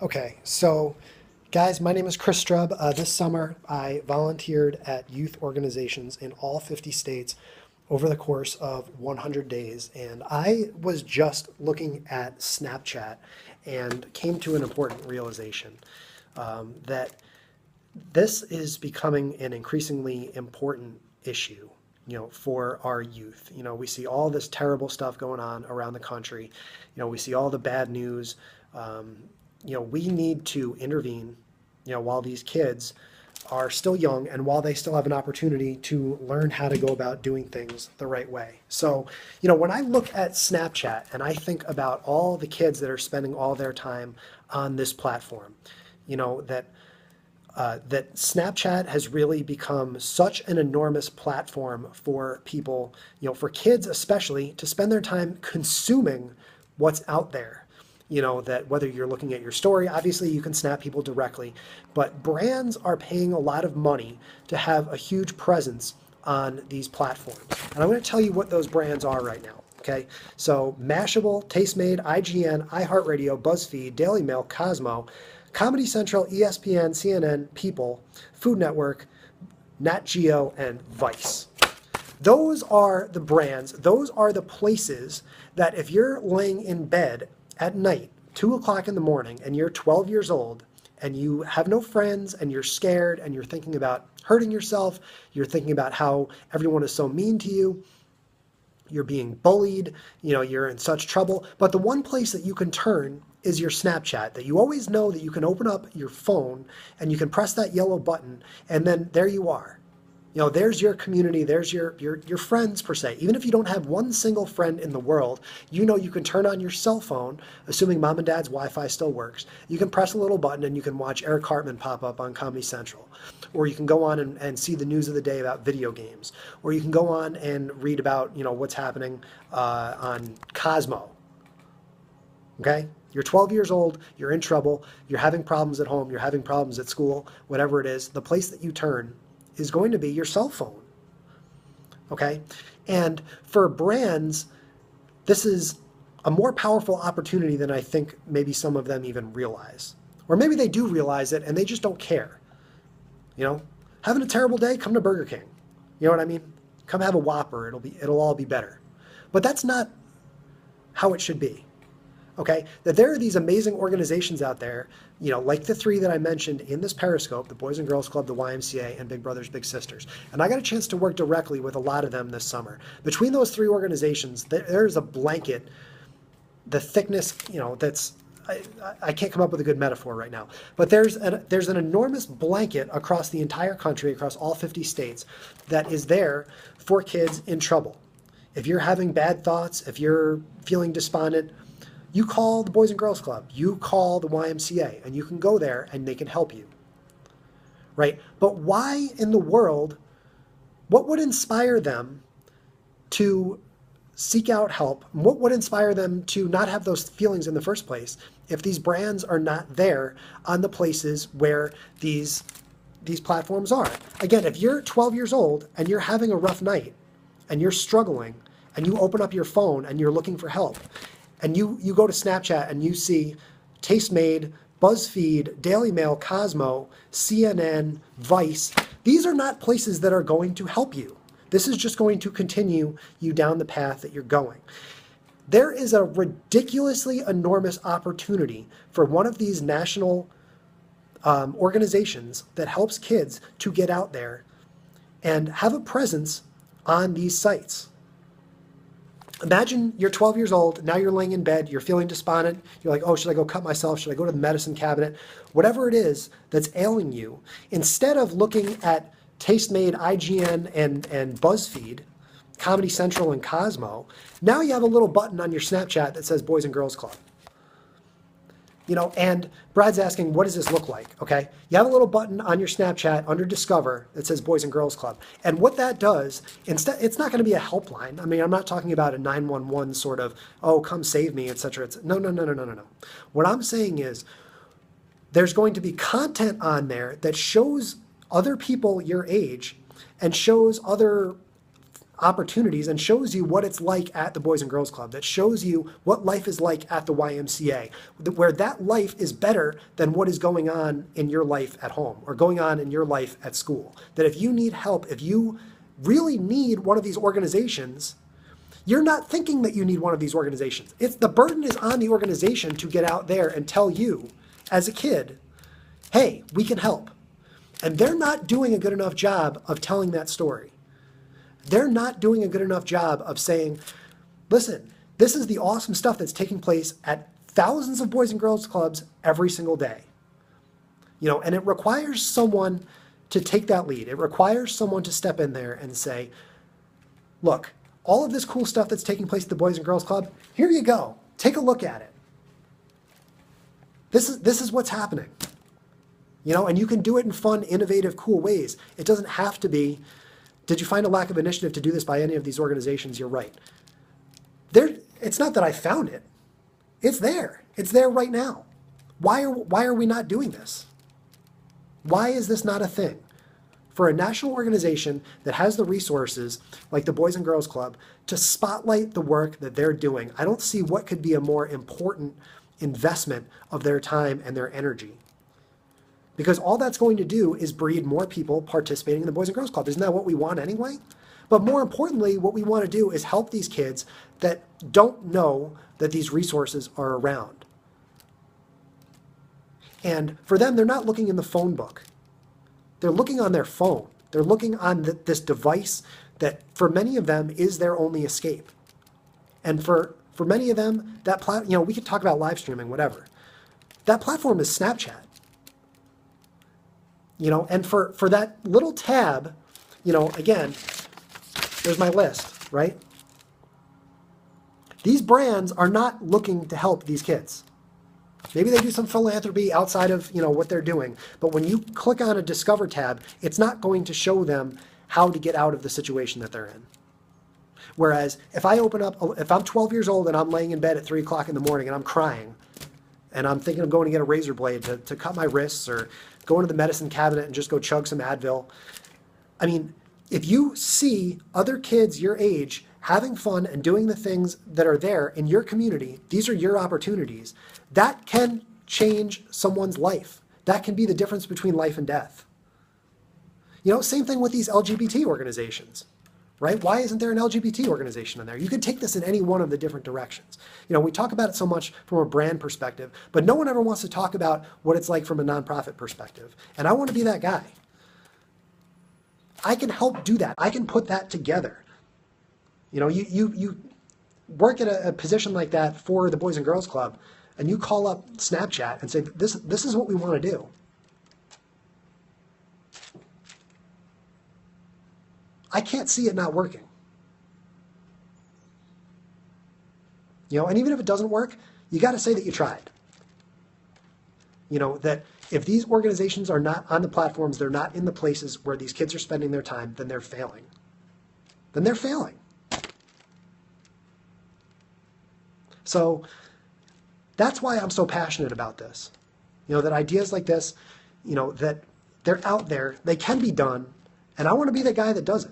Okay, so guys, my name is ChrisStrub. This summer, I volunteered at youth organizations in all 50 states over the course of 100 days. And I was just looking at Snapchat and came to an important realization that this is becoming an increasingly important issue, for our youth. We see all this terrible stuff going on around the country. We see all the bad news. We need to intervene, while these kids are still young and while they still have an opportunity to learn how to go about doing things the right way. So, when I look at Snapchat and I think about all the kids that are spending all their time on this platform, that Snapchat has really become such an enormous platform for people, for kids especially, to spend their time consuming what's out there. That whether you're looking at your story, obviously you can snap people directly, but brands are paying a lot of money to have a huge presence on these platforms. And I'm going to tell you what those brands are right now. Okay, so Mashable, Tastemade, IGN, iHeartRadio, BuzzFeed, Daily Mail, Cosmo, Comedy Central, ESPN, CNN, People, Food Network, Nat Geo, and Vice. Those are the brands, those are the places that if you're laying in bed at night, 2 o'clock in the morning, and you're 12 years old, and you have no friends, and you're scared, and you're thinking about hurting yourself, you're thinking about how everyone is so mean to you, you're being bullied, you're in such trouble, but the one place that you can turn is your Snapchat, that you always know that you can open up your phone, and you can press that yellow button, and then there you are. There's your community, there's your friends per se. Even if you don't have one single friend in the world, you can turn on your cell phone, assuming mom and dad's Wi-Fi still works. You can press a little button and you can watch Eric Cartman pop up on Comedy Central. Or you can go on and see the news of the day about video games. Or you can go on and read about, what's happening on Cosmo. Okay? You're 12 years old, you're in trouble, you're having problems at home, you're having problems at school, whatever it is, the place that you turn is going to be your cell phone. Okay? And for brands, this is a more powerful opportunity than I think maybe some of them even realize. Or maybe they do realize it and they just don't care. Having a terrible day, come to Burger King. You know what I mean? Come have a Whopper, it'll all be better. But that's not how it should be. Okay, that there are these amazing organizations out there, like the three that I mentioned in this Periscope, the Boys and Girls Club, the YMCA, and Big Brothers Big Sisters. And I got a chance to work directly with a lot of them this summer. Between those three organizations, there's a blanket, the thickness, that's, I can't come up with a good metaphor right now, but there's an enormous blanket across the entire country, across all 50 states, that is there for kids in trouble. If you're having bad thoughts, if you're feeling despondent, you call the Boys and Girls Club, you call the YMCA, and you can go there and they can help you, right? But why in the world, what would inspire them to seek out help? What would inspire them to not have those feelings in the first place if these brands are not there on the places where these platforms are? Again, if you're 12 years old and you're having a rough night and you're struggling and you open up your phone and you're looking for help, and you go to Snapchat and you see Tastemade, BuzzFeed, Daily Mail, Cosmo, CNN, Vice. These are not places that are going to help you. This is just going to continue you down the path that you're going. There is a ridiculously enormous opportunity for one of these national organizations that helps kids to get out there and have a presence on these sites. Imagine you're 12 years old, now you're laying in bed, you're feeling despondent, you're like, oh, should I go cut myself? Should I go to the medicine cabinet? Whatever it is that's ailing you, instead of looking at Tastemade, IGN, and BuzzFeed, Comedy Central, and Cosmo, now you have a little button on your Snapchat that says Boys and Girls Club. And Brad's asking, what does this look like? Okay, you have a little button on your Snapchat under Discover that says Boys and Girls Club. And what that does, instead, it's not going to be a helpline. I mean, I'm not talking about a 911 sort of, oh, come save me, etc. No. What I'm saying is there's going to be content on there that shows other people your age and shows other opportunities and shows you what it's like at the Boys and Girls Club, that shows you what life is like at the YMCA, where that life is better than what is going on in your life at home or going on in your life at school. That if you need help, if you really need one of these organizations, you're not thinking that you need one of these organizations. The burden is on the organization to get out there and tell you as a kid, hey, we can help. And they're not doing a good enough job of telling that story. They're not doing a good enough job of saying, listen, this is the awesome stuff that's taking place at thousands of Boys and Girls Clubs every single day. And it requires someone to take that lead. It requires someone to step in there and say, look, all of this cool stuff that's taking place at the Boys and Girls Club, here you go. Take a look at it. This is what's happening. And you can do it in fun, innovative, cool ways. It doesn't have to be, did you find a lack of initiative to do this by any of these organizations? You're right. It's not that I found it. It's there. It's there right now. Why are we not doing this? Why is this not a thing? For a national organization that has the resources, like the Boys and Girls Club, to spotlight the work that they're doing, I don't see what could be a more important investment of their time and their energy. Because all that's going to do is breed more people participating in the Boys and Girls Club. Isn't that what we want anyway? But more importantly, what we want to do is help these kids that don't know that these resources are around. And for them, they're not looking in the phone book. They're looking on their phone. They're looking on this device that for many of them is their only escape. And for many of them, that we could talk about live streaming, whatever. That platform is Snapchat. And for that little tab, again, there's my list, right? These brands are not looking to help these kids. Maybe they do some philanthropy outside of, what they're doing. But when you click on a Discover tab, it's not going to show them how to get out of the situation that they're in. Whereas if I'm 12 years old and I'm laying in bed at 3 o'clock in the morning and I'm crying and I'm thinking of going to get a razor blade to cut my wrists or go into the medicine cabinet and just go chug some Advil. I mean, if you see other kids your age having fun and doing the things that are there in your community, these are your opportunities, that can change someone's life. That can be the difference between life and death. Same thing with these LGBT organizations, right? Why isn't there an LGBT organization in there? You could take this in any one of the different directions. We talk about it so much from a brand perspective, but no one ever wants to talk about what it's like from a nonprofit perspective. And I want to be that guy. I can help do that. I can put that together. You work at a position like that for the Boys and Girls Club, and you call up Snapchat and say, this is what we want to do. I can't see it not working. And even if it doesn't work, you got to say that you tried. That if these organizations are not on the platforms, they're not in the places where these kids are spending their time, then they're failing. So that's why I'm so passionate about this. That ideas like this, that they're out there, they can be done, and I want to be the guy that does it.